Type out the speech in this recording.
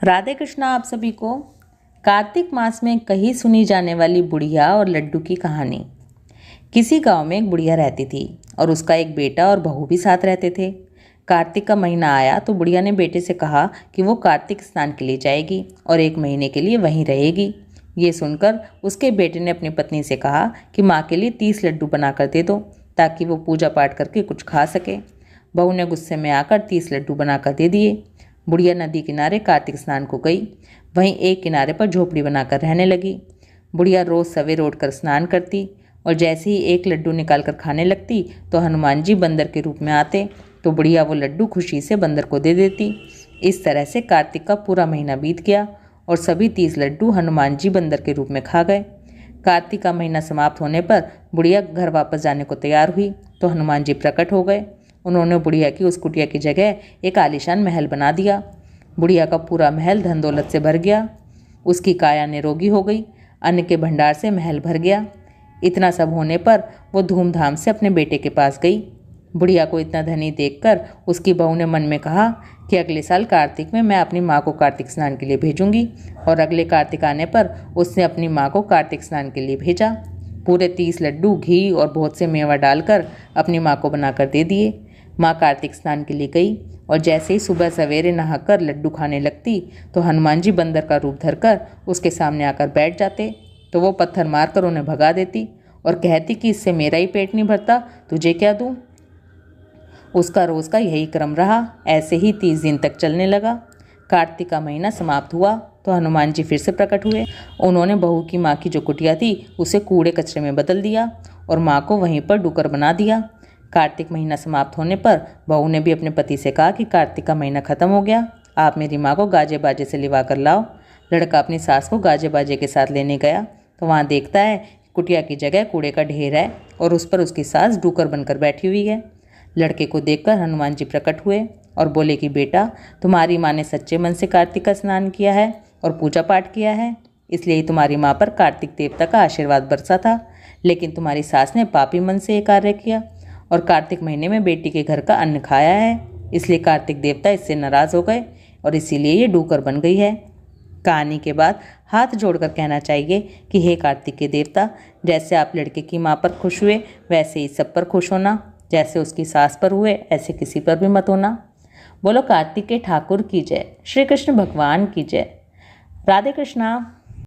राधे कृष्णा आप सभी को। कार्तिक मास में कही सुनी जाने वाली बुढ़िया और लड्डू की कहानी। किसी गांव में एक बुढ़िया रहती थी और उसका एक बेटा और बहू भी साथ रहते थे। कार्तिक का महीना आया तो बुढ़िया ने बेटे से कहा कि वो कार्तिक स्नान के लिए जाएगी और 1 महीने के लिए वहीं रहेगी। ये सुनकर उसके बेटे ने अपनी पत्नी से कहा कि माँ के लिए 30 लड्डू बनाकर दे दो ताकि वो पूजा पाठ करके कुछ खा सके। बहू ने गुस्से में आकर 30 लड्डू बनाकर दे दिए। बुढ़िया नदी किनारे कार्तिक स्नान को गई। वहीं एक किनारे पर झोपड़ी बनाकर रहने लगी। बुढ़िया रोज सवेरे उठकर स्नान करती और जैसे ही एक लड्डू निकालकर खाने लगती तो हनुमान जी बंदर के रूप में आते तो बुढ़िया वो लड्डू खुशी से बंदर को दे देती। इस तरह से कार्तिक का पूरा महीना बीत गया और सभी 30 लड्डू हनुमान जी बंदर के रूप में खा गए। कार्तिक का महीना समाप्त होने पर बुढ़िया घर वापस जाने को तैयार हुई तो हनुमान जी प्रकट हो गए। उन्होंने बुढ़िया की उस कुटिया की जगह एक आलीशान महल बना दिया। बुढ़िया का पूरा महल धन दौलत से भर गया। उसकी काया निरोगी हो गई। अन्न के भंडार से महल भर गया। इतना सब होने पर वो धूमधाम से अपने बेटे के पास गई। बुढ़िया को इतना धनी देखकर उसकी बहू ने मन में कहा कि अगले साल कार्तिक में मैं अपनी माँ को कार्तिक स्नान के लिए भेजूंगी। और अगले कार्तिक आने पर उसने अपनी माँ को कार्तिक स्नान के लिए भेजा। पूरे 30 लड्डू, घी और बहुत से मेवा डालकर अपनी माँ को बनाकर दे दिए। माँ कार्तिक स्नान के लिए गई और जैसे ही सुबह सवेरे नहाकर लड्डू खाने लगती तो हनुमान जी बंदर का रूप धरकर उसके सामने आकर बैठ जाते तो वो पत्थर मारकर उन्हें भगा देती और कहती कि इससे मेरा ही पेट नहीं भरता, तुझे क्या दूँ। उसका रोज़ का यही क्रम रहा। ऐसे ही 30 दिन तक चलने लगा। कार्तिक का महीना समाप्त हुआ तो हनुमान जी फिर से प्रकट हुए। उन्होंने बहू की माँ की जो कुटिया थी उसे कूड़े कचरे में बदल दिया और माँ को वहीं पर डुकर बना दिया। कार्तिक महीना समाप्त होने पर बहू ने भी अपने पति से कहा कि कार्तिक का महीना खत्म हो गया, आप मेरी माँ को गाजे बाजे से लिवा कर लाओ। लड़का अपनी सास को गाजे बाजे के साथ लेने गया तो वहाँ देखता है कुटिया की जगह कूड़े का ढेर है और उस पर उसकी सास डुकर बनकर बैठी हुई है। लड़के को देखकर हनुमान जी प्रकट हुए और बोले कि बेटा, तुम्हारी माँ ने सच्चे मन से कार्तिक का स्नान किया है और पूजा पाठ किया है, इसलिए ही तुम्हारी माँ पर कार्तिक देवता का आशीर्वाद बरसा था। लेकिन तुम्हारी सास ने पापी मन से ये कार्य किया और कार्तिक महीने में बेटी के घर का अन्न खाया है, इसलिए कार्तिक देवता इससे नाराज़ हो गए और इसीलिए ये डूकर बन गई है। कहानी के बाद हाथ जोड़कर कहना चाहिए कि हे कार्तिक के देवता, जैसे आप लड़के की माँ पर खुश हुए वैसे ही सब पर खुश होना, जैसे उसकी सास पर हुए ऐसे किसी पर भी मत होना। बोलो कार्तिक के ठाकुर की जय। श्री कृष्ण भगवान की जय। राधे कृष्णा।